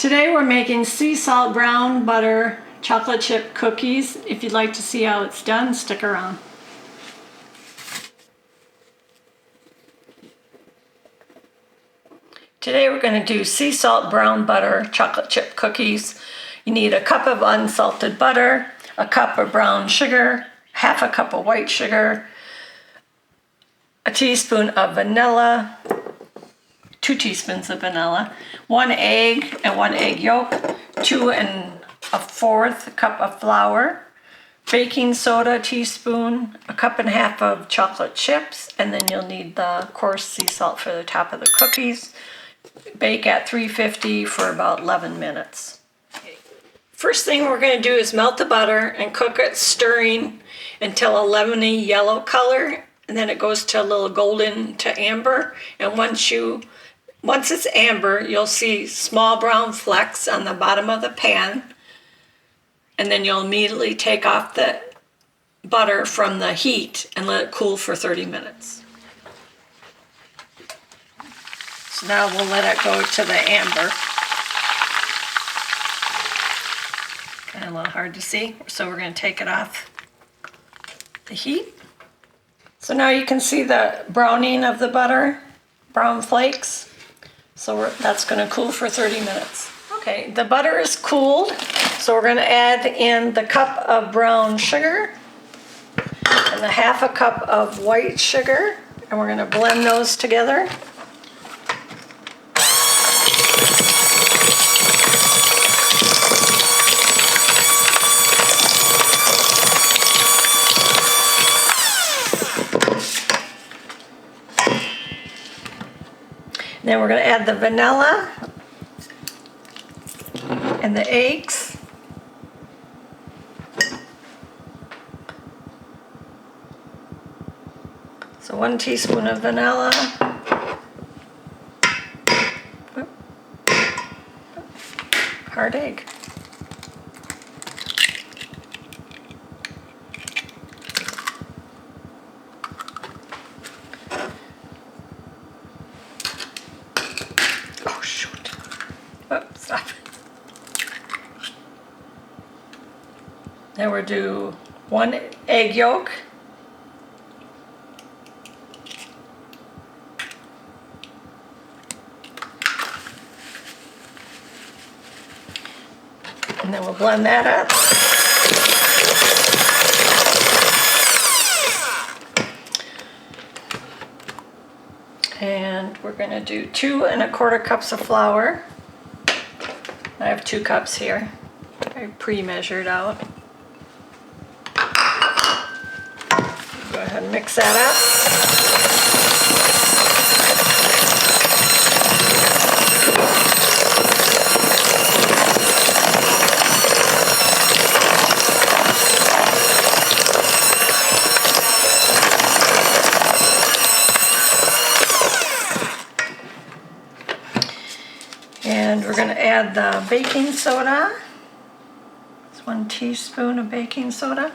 Today we're making sea salt brown butter chocolate chip cookies. If you'd like to see how it's done, stick around. Today we're going to do sea salt brown butter chocolate chip cookies. You need a cup of unsalted butter, a cup of brown sugar, half a cup of white sugar, a teaspoon of vanilla, 2 teaspoons of vanilla, 1 egg and 1 egg yolk, 2 1/4 cup of flour, baking soda teaspoon, a cup and a half of chocolate chips, and then you'll need the coarse sea salt for the top of the cookies. Bake at 350 for about 11 minutes. First thing we're going to do is melt the butter and cook it, stirring until a lemony yellow color, and then it goes to a little golden to amber. And once it's amber, you'll see small brown flecks on the bottom of the pan, and then you'll immediately take off the butter from the heat and let it cool for 30 minutes. So now we'll let it go to the amber. Kind of a little hard to see, so we're going to take it off the heat. So now you can see the browning of the butter, brown flakes. So that's going to cool for 30 minutes. Okay, the butter is cooled, so we're going to add in the cup of brown sugar and the half a cup of white sugar, and we're going to blend those together. Then we're going to add the vanilla and the eggs. So 1 teaspoon of vanilla. Hard egg. Then we'll do 1 egg yolk, and then we'll blend that up. And we're going to do 2 1/4 cups of flour. I have 2 cups here. I pre-measured out. Go ahead and mix that up. And we're going to add the baking soda. It's 1 teaspoon of baking soda.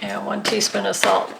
And 1 teaspoon of salt.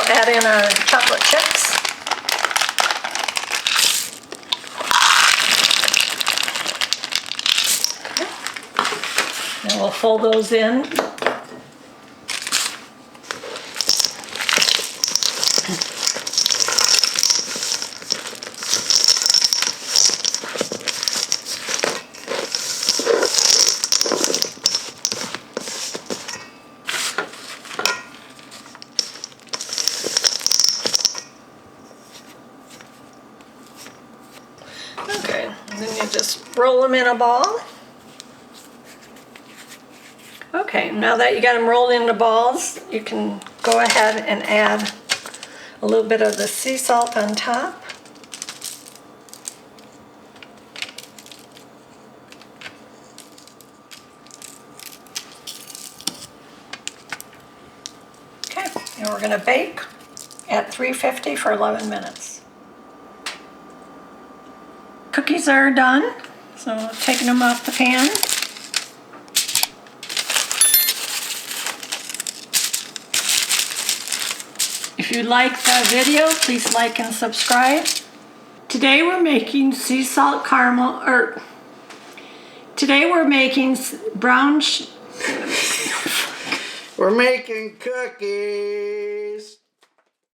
Add in our chocolate chips. And we'll fold those in. Okay, and then you just roll them in a ball. Okay, now that you got them rolled into balls, you can go ahead and add a little bit of the sea salt on top. Okay, and we're going to bake at 350 for 11 minutes. Cookies are done, so taking them off the pan. If you like the video, please like and subscribe. Today we're making sea salt caramel, today we're making We're making cookies.